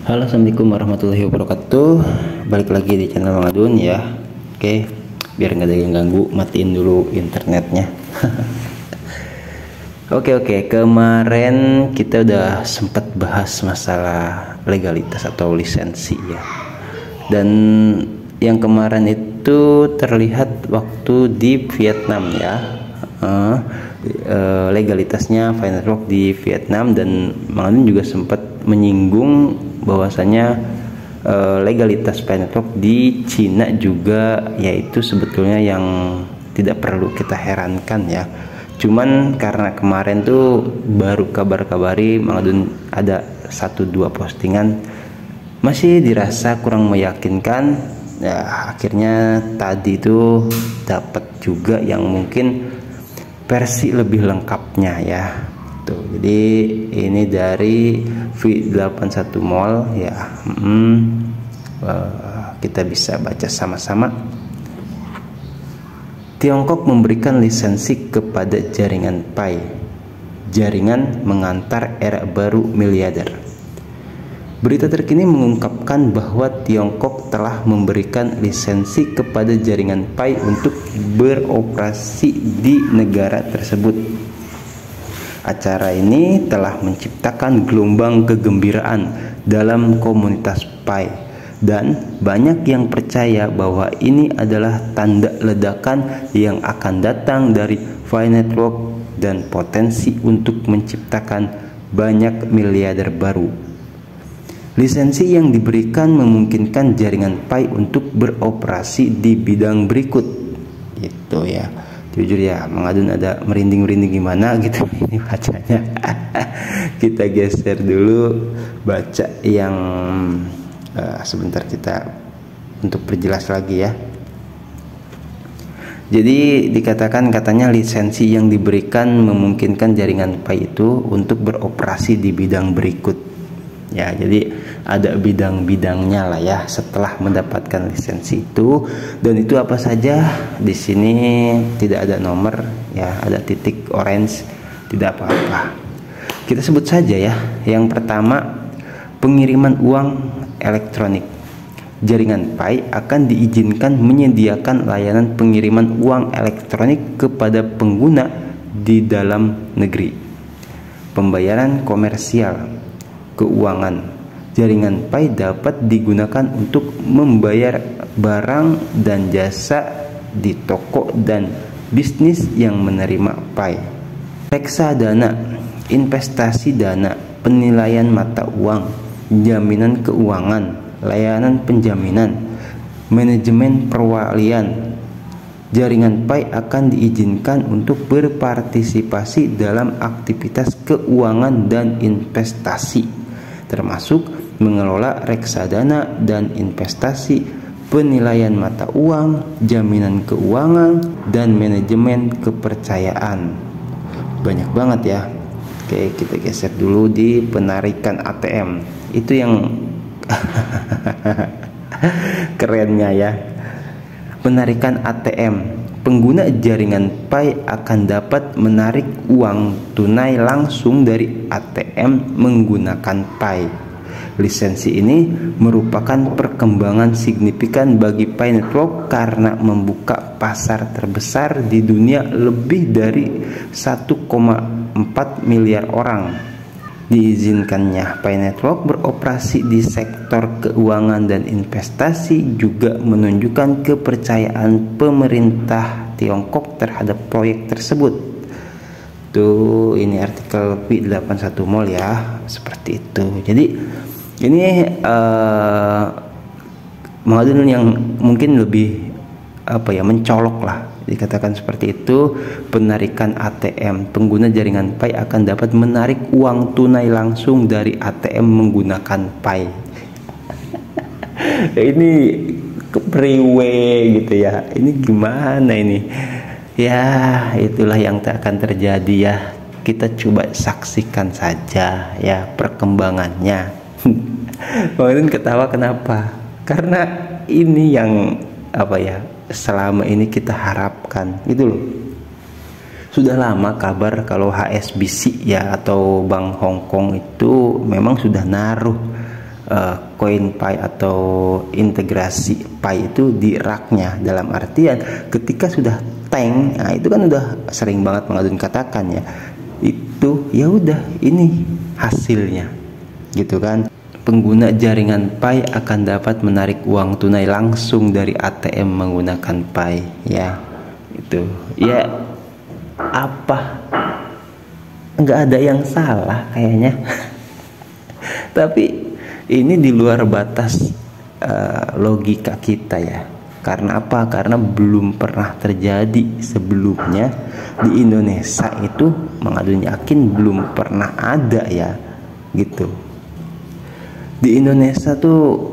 Halo, assalamualaikum warahmatullahi wabarakatuh. Balik lagi di channel Mang Adun ya. Oke, biar nggak ada yang ganggu, matiin dulu internetnya. Oke, kemarin kita udah sempat bahas masalah legalitas atau lisensi ya. Dan yang kemarin itu terlihat waktu di Vietnam ya. Legalitasnya Fine Network di Vietnam, dan Mang Adun juga sempat menyinggung bahwasanya legalitas Fine Network di Cina juga, yaitu sebetulnya yang tidak perlu kita herankan ya. Cuman karena kemarin tuh baru kabar-kabari Mang Adun ada 1-2 postingan masih dirasa kurang meyakinkan ya, akhirnya tadi tuh dapat juga yang mungkin versi lebih lengkapnya ya. Tuh, jadi ini dari V81 Mall ya. Kita bisa baca sama-sama. Tiongkok memberikan lisensi kepada jaringan Pi. Jaringan mengantar era baru miliarder. Berita terkini mengungkapkan bahwa Tiongkok telah memberikan lisensi kepada jaringan Pi untuk beroperasi di negara tersebut. Acara ini telah menciptakan gelombang kegembiraan dalam komunitas Pi, dan banyak yang percaya bahwa ini adalah tanda ledakan yang akan datang dari Fine Network dan potensi untuk menciptakan banyak miliarder baru. Lisensi yang diberikan memungkinkan jaringan Pi untuk beroperasi di bidang berikut. Gitu ya. Jujur ya, Mang Adun ada merinding-merinding gimana gitu ini bacanya. Kita geser dulu, baca yang sebentar kita untuk perjelas lagi ya. Jadi dikatakan katanya lisensi yang diberikan memungkinkan jaringan Pi itu untuk beroperasi di bidang berikut. Ya, jadi ada bidang-bidangnya lah ya setelah mendapatkan lisensi itu, dan itu apa saja di sini tidak ada nomor ya, ada titik orange, tidak apa-apa. Kita sebut saja ya. Yang pertama, pengiriman uang elektronik. Jaringan Pi akan diizinkan menyediakan layanan pengiriman uang elektronik kepada pengguna di dalam negeri. Pembayaran komersial, keuangan. Jaringan Pi dapat digunakan untuk membayar barang dan jasa di toko dan bisnis yang menerima Pi. Reksadana, investasi dana, penilaian mata uang, jaminan keuangan, layanan penjaminan, manajemen perwalian. Jaringan Pi akan diizinkan untuk berpartisipasi dalam aktivitas keuangan dan investasi, termasuk mengelola reksadana dan investasi, penilaian mata uang, jaminan keuangan, dan manajemen kepercayaan. Banyak banget ya. Oke, kita geser dulu di penarikan ATM. Itu yang kerennya ya. Penarikan ATM. Pengguna jaringan Pi akan dapat menarik uang tunai langsung dari ATM menggunakan Pi. Lisensi ini merupakan perkembangan signifikan bagi Pi Network karena membuka pasar terbesar di dunia, lebih dari 1,4 miliar orang. Diizinkannya Pi Network beroperasi di sektor keuangan dan investasi juga menunjukkan kepercayaan pemerintah Tiongkok terhadap proyek tersebut. Tuh, ini artikel V81 Mall ya, seperti itu. Jadi ini Mang Adun yang mungkin lebih mencolok lah, dikatakan seperti itu. Penarikan ATM, pengguna jaringan Pi akan dapat menarik uang tunai langsung dari ATM menggunakan Pi. Ini kepriwe gitu ya, ini gimana ini ya. Itulah yang akan terjadi ya. Kita coba saksikan saja ya perkembangannya. Mang Adun ketawa kenapa? Karena ini yang selama ini kita harapkan gitu loh. Sudah lama kabar kalau HSBC ya atau Bank Hong Kong itu memang sudah naruh CoinPay atau integrasi Pi itu di raknya, dalam artian ketika sudah tank, nah itu kan udah sering banget Mang Adun katakan ya, itu ya udah ini hasilnya gitu kan. Pengguna jaringan Pi akan dapat menarik uang tunai langsung dari ATM menggunakan Pi ya. Itu ya, apa nggak ada yang salah kayaknya. Tapi ini di luar batas logika kita ya. Karena apa? Karena belum pernah terjadi sebelumnya di Indonesia itu. Mang Adun yakin belum pernah ada ya gitu. Di Indonesia tuh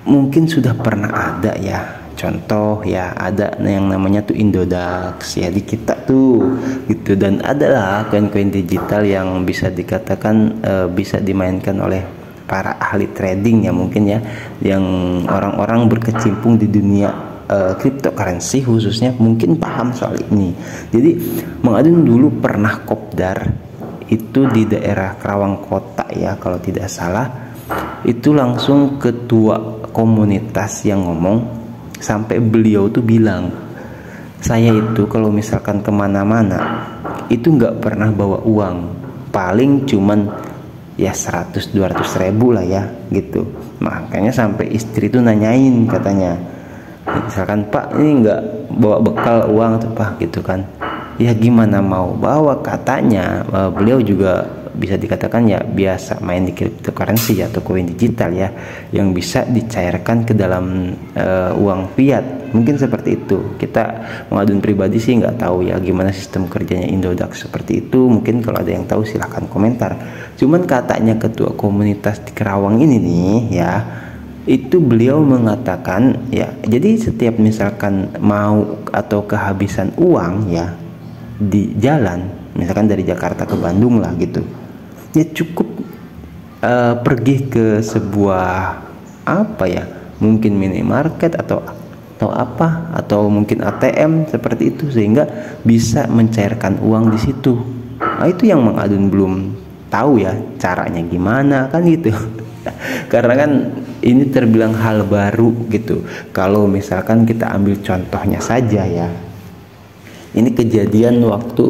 mungkin sudah pernah ada ya, contoh ya, ada yang namanya tuh Indodax ya di kita tuh gitu. Dan adalah koin-koin digital yang bisa dikatakan bisa dimainkan oleh para ahli trading ya, mungkin ya, yang orang-orang berkecimpung di dunia cryptocurrency khususnya mungkin paham soal ini. Jadi Mang Adun dulu pernah kopdar itu di daerah Karawang Kota ya kalau tidak salah. Itu langsung ketua komunitas yang ngomong, sampai beliau tuh bilang, saya itu kalau misalkan kemana-mana itu nggak pernah bawa uang, paling cuman ya 100-200 ribu lah ya gitu. Makanya sampai istri tuh nanyain katanya, misalkan Pak ini nggak bawa bekal uang tuh Pak gitu kan, ya gimana mau bawa, katanya beliau juga bisa dikatakan ya biasa main di cryptocurrency atau koin digital ya, yang bisa dicairkan ke dalam uang fiat, mungkin seperti itu. Kita Mang Adun pribadi sih nggak tahu ya gimana sistem kerjanya Indodax seperti itu, mungkin kalau ada yang tahu silahkan komentar. Cuman katanya ketua komunitas di Karawang ini nih ya, itu beliau mengatakan ya, jadi setiap misalkan mau atau kehabisan uang ya di jalan, misalkan dari Jakarta ke Bandung lah gitu, ya cukup pergi ke sebuah apa ya, mungkin minimarket atau apa, atau mungkin ATM seperti itu, sehingga bisa mencairkan uang di situ. Nah itu yang Mang Adun belum tahu ya caranya gimana kan gitu. Karena kan ini terbilang hal baru gitu. Kalau misalkan kita ambil contohnya saja ya, ini kejadian waktu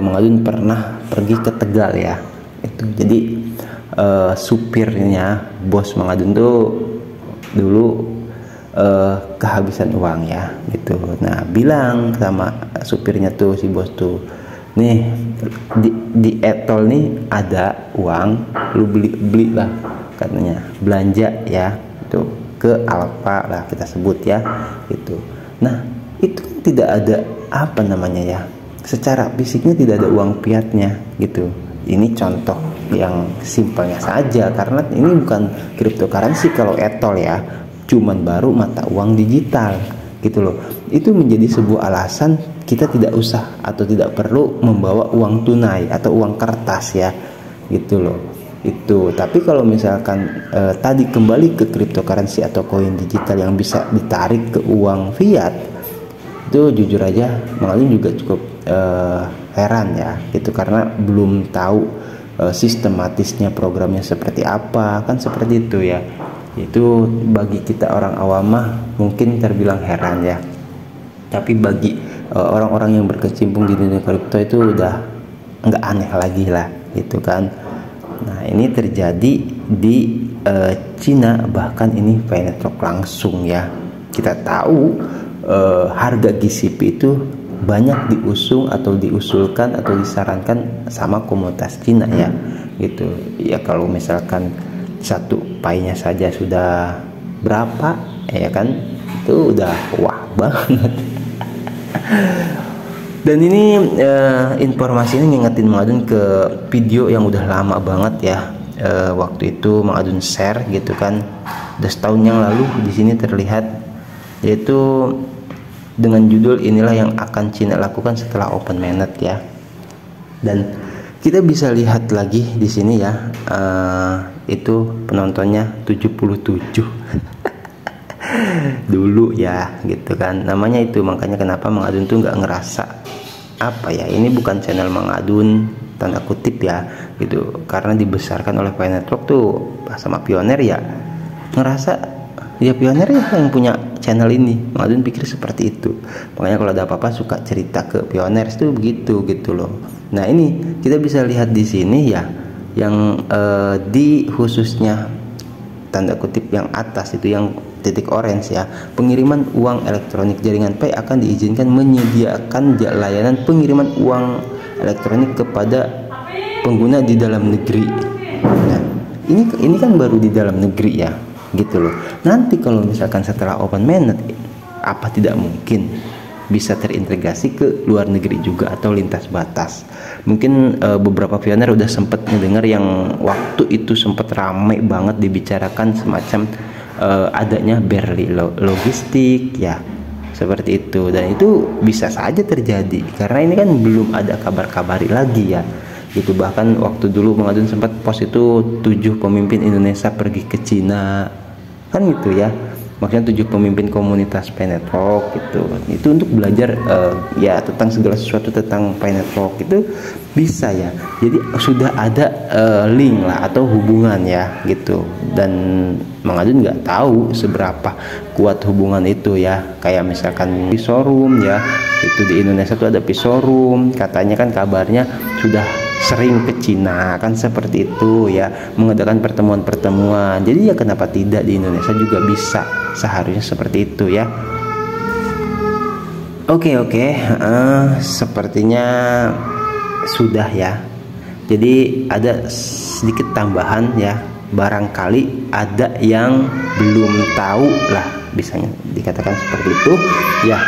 Mang Adun pernah pergi ke Tegal ya. Itu jadi supirnya bos Mang Adun tuh dulu kehabisan uang ya gitu. Nah bilang sama supirnya tuh, si bos tuh, nih di etol nih ada uang, lu beli lah katanya, belanja ya itu ke Alfa lah kita sebut ya gitu. Nah itu kan tidak ada apa namanya ya, secara fisiknya tidak ada uang fiatnya gitu. Ini contoh yang simpelnya saja, karena ini bukan cryptocurrency kalau etol ya, cuman baru mata uang digital gitu loh. Itu menjadi sebuah alasan kita tidak usah atau tidak perlu membawa uang tunai atau uang kertas ya gitu loh. Itu tapi kalau misalkan tadi kembali ke cryptocurrency atau koin digital yang bisa ditarik ke uang fiat, itu jujur aja Mang Adun juga cukup heran ya gitu, karena belum tahu sistematisnya programnya seperti apa, kan seperti itu ya. Itu bagi kita orang awam mungkin terbilang heran ya, tapi bagi orang-orang yang berkecimpung di dunia kripto itu udah nggak aneh lagi lah gitu kan. Nah ini terjadi di Cina, bahkan ini penetrok langsung ya. Kita tahu harga GCP itu banyak diusung atau diusulkan atau disarankan sama komunitas Cina ya gitu ya. Kalau misalkan satu painya saja sudah berapa ya kan, itu udah wah banget. Dan ini informasi ini ngingetin Mang Adun ke video yang udah lama banget ya. Waktu itu Mang Adun share gitu kan, udah setahun yang lalu. Di sini terlihat, yaitu dengan judul inilah yang akan Cina lakukan setelah open mainnet ya. Dan kita bisa lihat lagi di sini ya, itu penontonnya 77 dulu ya gitu kan, namanya itu. Makanya kenapa Mang Adun tuh nggak ngerasa apa ya, ini bukan channel Mang Adun tanda kutip ya gitu, karena dibesarkan oleh Pi Network tuh sama Pioneer ya, ngerasa ya Pioneer ya yang punya channel ini. Mang Adun pikir seperti itu, makanya kalau ada apa-apa suka cerita ke Pioneer itu begitu gitu loh. Nah ini kita bisa lihat di sini ya, yang di khususnya tanda kutip yang atas itu yang titik orange ya, pengiriman uang elektronik. Jaringan Pi akan diizinkan menyediakan layanan pengiriman uang elektronik kepada pengguna di dalam negeri. Nah, ini kan baru di dalam negeri ya, gitu loh. Nanti kalau misalkan setelah open mainnet, apa tidak mungkin bisa terintegrasi ke luar negeri juga atau lintas batas? Mungkin beberapa pioner udah sempet ngedengar yang waktu itu sempet ramai banget dibicarakan semacam adanya barrier logistik ya, seperti itu. Dan itu bisa saja terjadi karena ini kan belum ada kabar-kabari lagi ya gitu. Bahkan waktu dulu Mang Adun sempat post itu 7 pemimpin Indonesia pergi ke Cina kan gitu ya, maksudnya 7 pemimpin komunitas Pi Network gitu. Itu untuk belajar ya tentang segala sesuatu tentang Pi Network itu bisa ya. Jadi sudah ada link lah atau hubungan ya gitu. Dan Mang Adun nggak tahu seberapa kuat hubungan itu ya. Kayak misalkan Pisorum ya, itu di Indonesia tuh ada Pisorum, katanya kan kabarnya sudah sering ke Cina kan, seperti itu ya, mengadakan pertemuan-pertemuan. Jadi ya kenapa tidak di Indonesia juga bisa, seharusnya seperti itu ya. Oke, sepertinya sudah ya. Jadi ada sedikit tambahan ya, barangkali ada yang belum tahu lah, bisanya dikatakan seperti itu ya.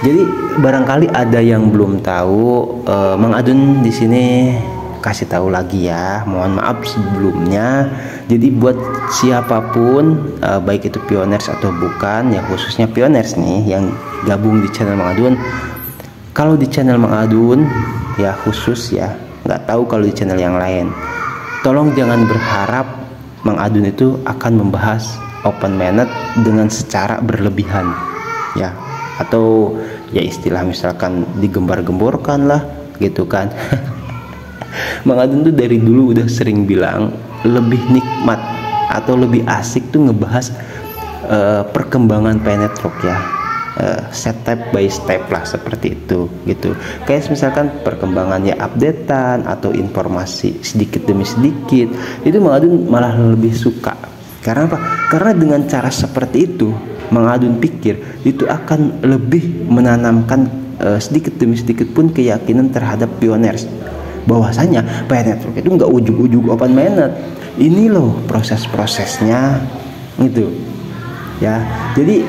Jadi barangkali ada yang belum tahu, Mang Adun di sini kasih tahu lagi ya. Mohon maaf sebelumnya. Jadi buat siapapun, baik itu pioners atau bukan, ya khususnya pioners nih yang gabung di channel Mang Adun. Kalau di channel Mang Adun ya khusus ya, nggak tahu kalau di channel yang lain. Tolong jangan berharap Mang Adun itu akan membahas open mainnet dengan secara berlebihan ya, atau ya istilah misalkan digembar-gemborkan lah gitu kan. Mang Adun tuh dari dulu udah sering bilang lebih nikmat atau lebih asik tuh ngebahas perkembangan Pi Network ya, step by step lah, seperti itu gitu. Kayak misalkan perkembangannya updatean atau informasi sedikit demi sedikit, itu Mang Adun malah lebih suka. Karena apa? Karena dengan cara seperti itu Mang Adun pikir itu akan lebih menanamkan sedikit demi sedikit pun keyakinan terhadap pioners, bahwasanya Pi Network itu nggak ujug-ujug open mainnet. Ini loh proses-prosesnya gitu ya. Jadi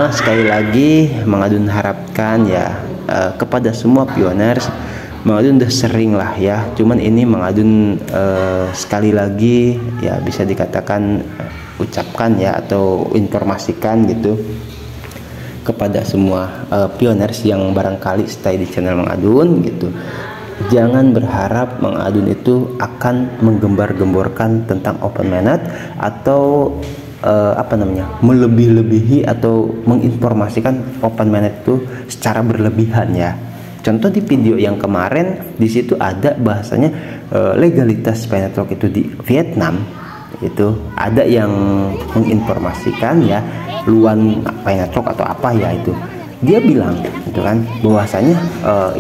sekali lagi Mang Adun harapkan ya kepada semua pioners, Mang Adun udah sering lah ya, cuman ini Mang Adun sekali lagi ya bisa dikatakan ucapkan ya atau informasikan gitu kepada semua pioners yang barangkali stay di channel Mang Adun gitu. Jangan berharap Mang Adun itu akan menggembar-gemborkan tentang open mainnet atau melebih-lebihi atau menginformasikan open mainnet itu secara berlebihan ya. Contoh di video yang kemarin di situ ada bahasanya legalitas Pi Network itu di Vietnam, itu ada yang menginformasikan ya luan Pi Network atau apa ya, itu dia bilang gitu kan bahwasanya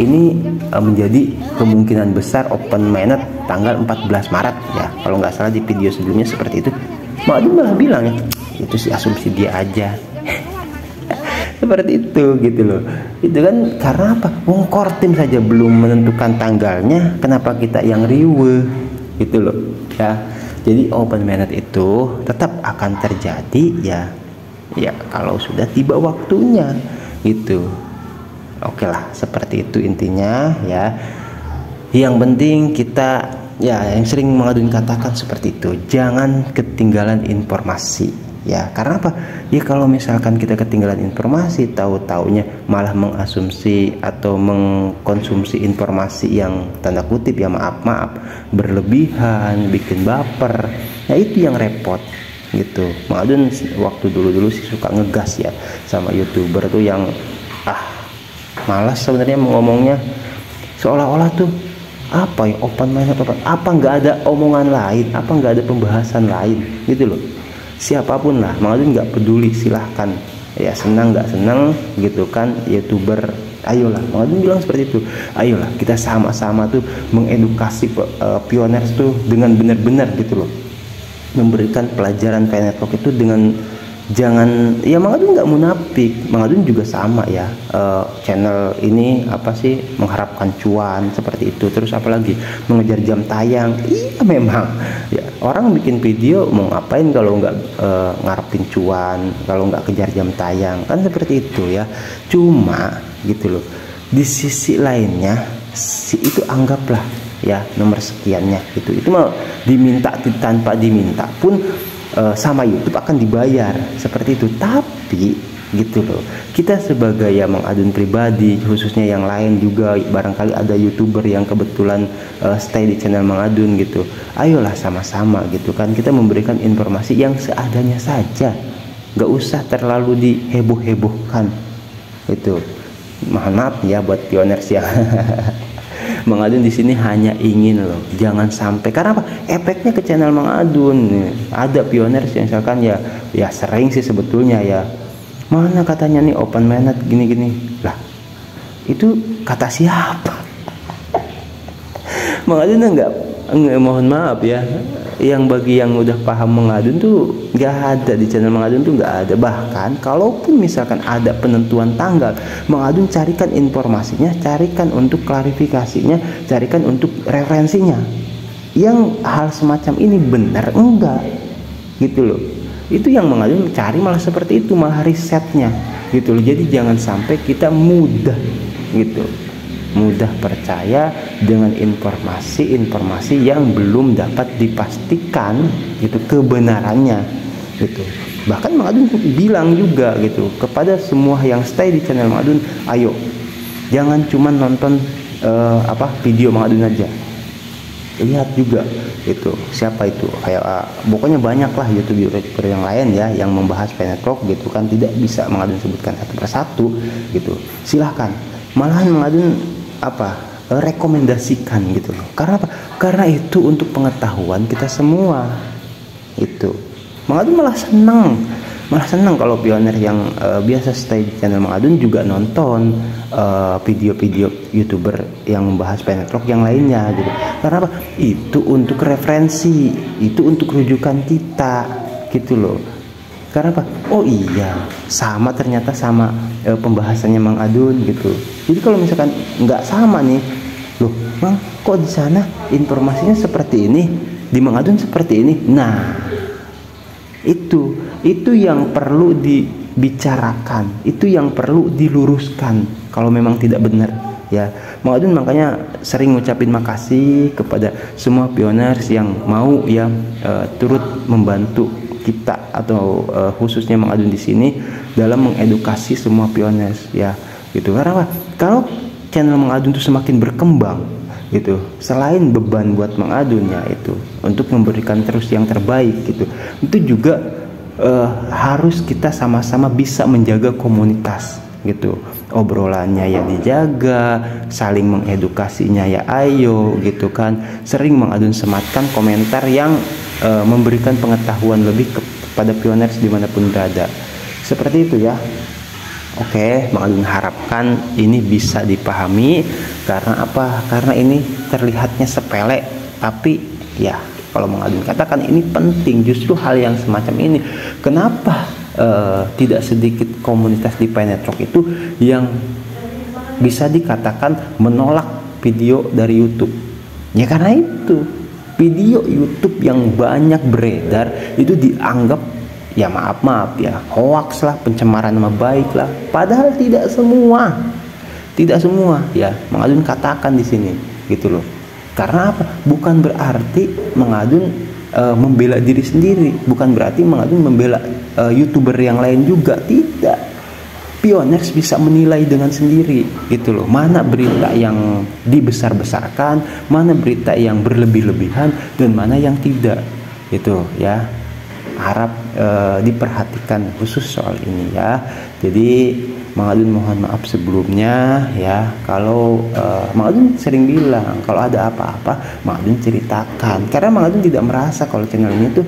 ini menjadi kemungkinan besar open mainnet tanggal 14 Maret ya, kalau nggak salah di video sebelumnya seperti itu. Mang Adun malah bilang ya itu sih asumsi dia aja. Seperti itu gitu loh. Itu kan karena apa? Wong Kortim saja belum menentukan tanggalnya, kenapa kita yang riweuh gitu loh ya. Jadi open mainnet itu tetap akan terjadi ya kalau sudah tiba waktunya gitu. Oke lah, seperti itu intinya ya. Yang penting kita ya, yang sering Mang Adun katakan seperti itu, jangan ketinggalan informasi ya. Karena apa? Ya kalau misalkan kita ketinggalan informasi, tahu-taunya malah mengasumsi atau mengkonsumsi informasi yang tanda kutip ya, maaf berlebihan, bikin baper. Nah itu yang repot gitu. Mang Adun waktu dulu sih suka ngegas ya sama YouTuber tuh yang malas sebenarnya ngomongnya. seolah-olah tuh apa ya, open minded apa nggak ada omongan lain, apa nggak ada pembahasan lain gitu loh. Siapapun lah, Mang Adun nggak peduli, silahkan ya, senang nggak senang gitu kan, YouTuber, ayolah. Mang Adun bilang seperti itu, ayolah kita sama-sama tuh mengedukasi pioners tuh dengan benar-benar gitu loh, memberikan pelajaran Pioneer Talk itu dengan jangan, ya Mang Adun nggak munafik, Mang Adun juga sama ya, channel ini apa sih, mengharapkan cuan seperti itu, terus apalagi mengejar jam tayang. Iya memang ya, orang bikin video mau ngapain kalau nggak ngarepin cuan, kalau nggak kejar jam tayang, kan seperti itu ya. Cuma gitu loh, di sisi lainnya itu anggaplah ya nomor sekiannya itu mah diminta tanpa diminta pun sama YouTube akan dibayar seperti itu. Tapi gitu loh, kita sebagai ya Mang Adun pribadi, khususnya yang lain juga barangkali ada YouTuber yang kebetulan stay di channel Mang Adun gitu, ayolah sama-sama gitu kan, kita memberikan informasi yang seadanya saja, nggak usah terlalu diheboh-hebohkan itu. Mohon maaf ya buat pioners ya. Mang Adun di sini hanya ingin loh, jangan sampai, karena apa? Efeknya ke channel Mang Adun. Ada pioners yang misalkan ya sering sih sebetulnya ya, mana katanya nih open minded gini-gini lah, itu kata siapa? Mang Adun enggak, mohon maaf ya, yang bagi yang udah paham Mang Adun tuh nggak ada di channel Mang Adun tuh nggak ada. Bahkan kalaupun misalkan ada penentuan tanggal, Mang Adun carikan informasinya, carikan untuk klarifikasinya, carikan untuk referensinya. Yang hal semacam ini benar enggak gitu loh. Itu yang Mang Adun cari malah seperti itu, malah risetnya gitu loh. Jadi jangan sampai kita mudah gitu, mudah percaya dengan informasi yang belum dapat dipastikan gitu kebenarannya gitu. Bahkan Mang Adun bilang juga gitu kepada semua yang stay di channel Mang Adun, ayo jangan cuma nonton video Mang Adun aja, lihat juga itu siapa itu, kayak pokoknya banyak lah YouTuber yang lain ya yang membahas Pioneer Talk gitu kan, tidak bisa Mang Adun sebutkan satu persatu gitu. Silahkan, malahan Mang Adun rekomendasikan gitu loh. Karena apa? Karena itu untuk pengetahuan kita semua itu. Mang Adun malah senang kalau pioner yang biasa stay di channel Mang Adun juga nonton video-video YouTuber yang membahas Pioneer Talk yang lainnya gitu. Karena apa? Itu untuk referensi, itu untuk rujukan kita gitu loh. Karena apa? Oh iya, ternyata sama pembahasannya Mang Adun gitu. Jadi kalau misalkan nggak sama nih, loh Mang, kok di sana informasinya seperti ini, di Mang Adun seperti ini. Nah, itu yang perlu dibicarakan, itu yang perlu diluruskan kalau memang tidak benar ya. Mang Adun makanya sering ngucapin makasih kepada semua pioners yang mau ya turut membantu kita atau khususnya Mang Adun di sini dalam mengedukasi semua pioners ya gitu. Karena apa? Kalau channel Mang Adun itu semakin berkembang gitu, selain beban buat Mang Adun ya itu untuk memberikan terus yang terbaik gitu, itu juga harus kita sama-sama bisa menjaga komunitas gitu, obrolannya ya dijaga, saling mengedukasinya ya ayo gitu kan. Sering Mang Adun sematkan komentar yang memberikan pengetahuan lebih kepada pioners dimanapun berada, seperti itu ya. Oke, Mang Adun harapkan ini bisa dipahami. Karena apa? Karena ini terlihatnya sepele, tapi ya kalau Mang Adun katakan ini penting, justru hal yang semacam ini. Kenapa tidak sedikit komunitas di Pioneer Talk itu yang bisa dikatakan menolak video dari YouTube? Ya karena itu video YouTube yang banyak beredar itu dianggap ya maaf ya hoax lah, pencemaran nama baik lah. Padahal tidak semua ya Mang Adun katakan di sini gitu loh. Karena apa? Bukan berarti Mang Adun membela diri sendiri, bukan berarti Mang Adun membela YouTuber yang lain juga, tidak. Pioners bisa menilai dengan sendiri gitu loh, mana berita yang dibesar-besarkan, mana berita yang berlebih-lebihan, dan mana yang tidak gitu ya. harap diperhatikan khusus soal ini ya. Jadi Mang Adun mohon maaf sebelumnya ya, kalau Mang Adun sering bilang kalau ada apa-apa Mang Adun ceritakan, karena Mang Adun tidak merasa kalau channel ini tuh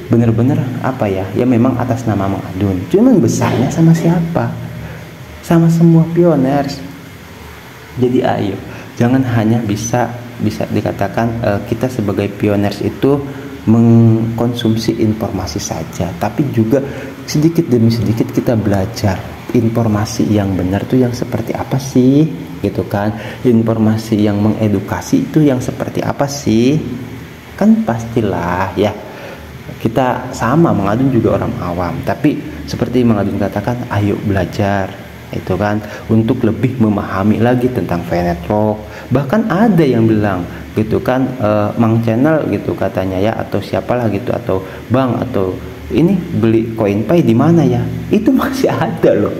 bener-bener apa ya, ya memang atas nama Mang Adun, cuman besarnya sama siapa? Sama semua pioners. Jadi ayo, jangan hanya bisa dikatakan kita sebagai pioners itu mengkonsumsi informasi saja, tapi juga sedikit demi sedikit kita belajar informasi yang benar tuh yang seperti apa sih, gitu kan? Informasi yang mengedukasi itu yang seperti apa sih? Kan pastilah ya, kita sama, Mang Adun juga orang awam, tapi seperti Mang Adun katakan, ayo belajar, itu kan, untuk lebih memahami lagi tentang VNetwork. Bahkan ada yang bilang gitu kan, Mang Channel gitu katanya ya, atau siapalah gitu, atau Bang, atau ini beli CoinPay di mana ya? Itu masih ada loh,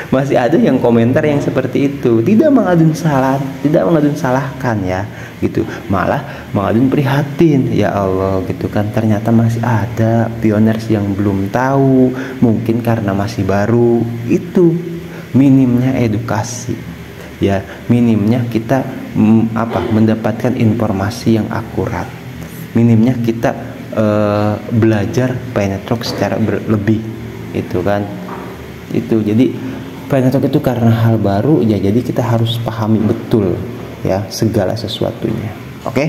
masih ada yang komentar yang seperti itu. Tidak Mang Adun salah, tidak Mang Adun salahkan ya gitu, malah Mang Adun prihatin, ya Allah gitu kan, ternyata masih ada pioners yang belum tahu, mungkin karena masih baru. Itu minimnya edukasi ya, minimnya kita mendapatkan informasi yang akurat, minimnya kita belajar VNetwork secara lebih, itu kan. Itu jadi VNetwork itu karena hal baru ya, jadi kita harus pahami betul ya segala sesuatunya. Oke,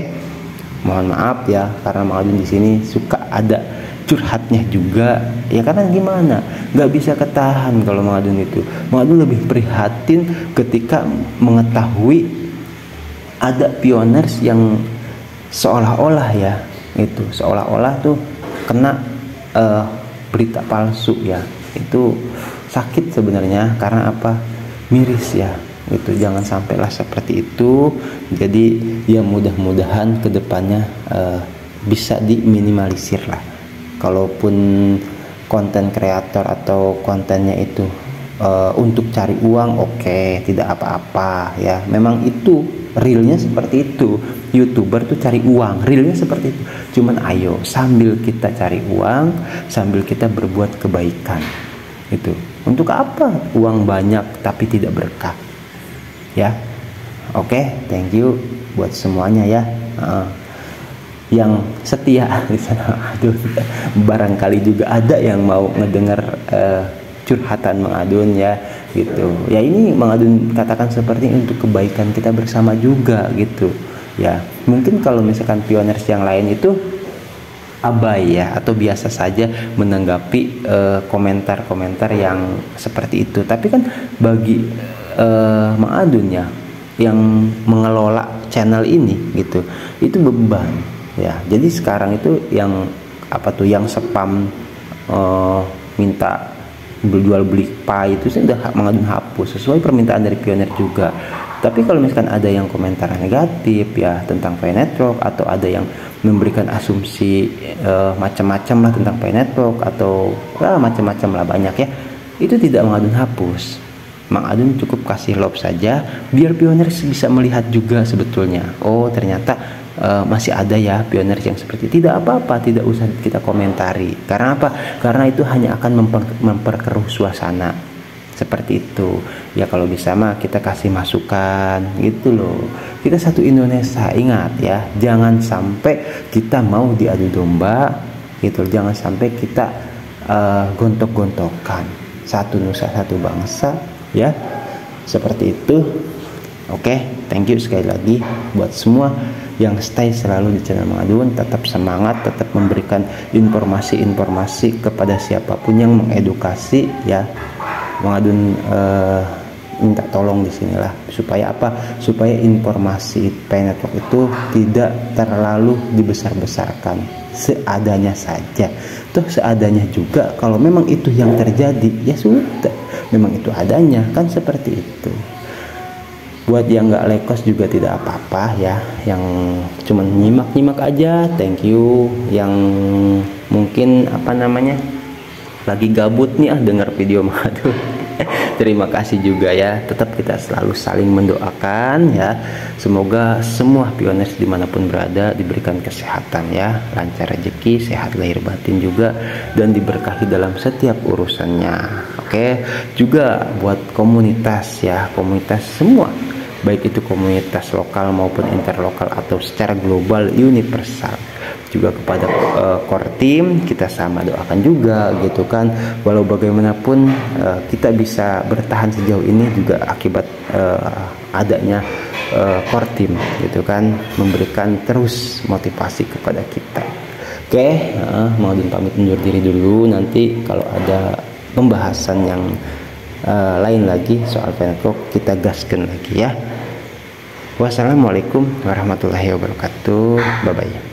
mohon maaf ya, karena Mang Adun di sini suka ada curhatnya juga ya, karena gimana, nggak bisa ketahan kalau Mang Adun itu. Mang Adun lebih prihatin ketika mengetahui ada pioners yang seolah-olah ya, itu seolah-olah tuh kena berita palsu ya. Itu sakit sebenarnya, karena apa, miris ya itu. Jangan sampailah seperti itu. Jadi ya mudah-mudahan kedepannya bisa diminimalisir lah. Kalaupun konten kreator atau kontennya itu untuk cari uang, oke, tidak apa-apa ya, memang itu realnya seperti itu. YouTuber tuh cari uang, realnya seperti itu. Cuman ayo, sambil kita cari uang, sambil kita berbuat kebaikan. Itu untuk apa uang banyak tapi tidak berkah ya. Oke, thank you buat semuanya ya, yang setia di sana. Aduh, barangkali juga ada yang mau ngedengar curhatan Mang Adun ya gitu ya. Ini Mang Adun katakan seperti ini untuk kebaikan kita bersama juga gitu ya. Mungkin kalau misalkan pioners yang lain itu abai ya, atau biasa saja menanggapi komentar-komentar yang seperti itu, tapi kan bagi Mang Adun ya, yang mengelola channel ini gitu, itu beban ya. Jadi sekarang itu yang apa tuh, yang spam minta jual beli pay itu sudah Mang Adun hapus sesuai permintaan dari pioner juga. Tapi kalau misalkan ada yang komentar negatif ya tentang VNetwork, atau ada yang memberikan asumsi macam-macam lah tentang VNetwork, atau macam-macam lah, banyak ya, itu tidak Mang Adun hapus. Mang Adun cukup kasih love saja, biar pioners bisa melihat juga sebetulnya, oh ternyata masih ada ya pioners yang seperti itu. Tidak apa-apa, tidak usah kita komentari. Karena apa? Karena itu hanya akan memperkeruh suasana seperti itu ya. Kalau bisa mah kita kasih masukan gitu loh. Kita satu Indonesia, ingat ya, jangan sampai kita mau diadu domba gitu. Jangan sampai kita gontok-gontokan. Satu nusa satu bangsa ya, seperti itu. Oke, thank you sekali lagi buat semua yang stay selalu di channel Mang Adun. Tetap semangat, tetap memberikan informasi-informasi kepada siapapun yang mengedukasi ya. Mang Adun minta tolong di sinilah, supaya apa? Supaya informasi VNetwork itu tidak terlalu dibesar-besarkan, seadanya saja. Toh seadanya juga, kalau memang itu yang terjadi ya sudah, memang itu adanya, kan seperti itu. Buat yang nggak lekos juga tidak apa-apa ya, yang cuman nyimak-nyimak aja, thank you. Yang mungkin apa namanya lagi gabut nih dengar video Mang Adun Terima kasih juga ya, tetap kita selalu saling mendoakan ya, semoga semua pioners dimanapun berada diberikan kesehatan ya, lancar rezeki, sehat lahir batin juga, dan diberkahi dalam setiap urusannya. Oke, juga buat komunitas ya, komunitas semua, baik itu komunitas lokal maupun interlokal atau secara global universal, juga kepada core team kita sama doakan juga gitu kan, walau bagaimanapun kita bisa bertahan sejauh ini juga akibat adanya core team gitu kan, memberikan terus motivasi kepada kita. Oke, mau pamit undur diri dulu, nanti kalau ada pembahasan yang lain lagi soal Penco kita gaskan lagi ya. Wassalamualaikum warahmatullahi wabarakatuh. Bye bye.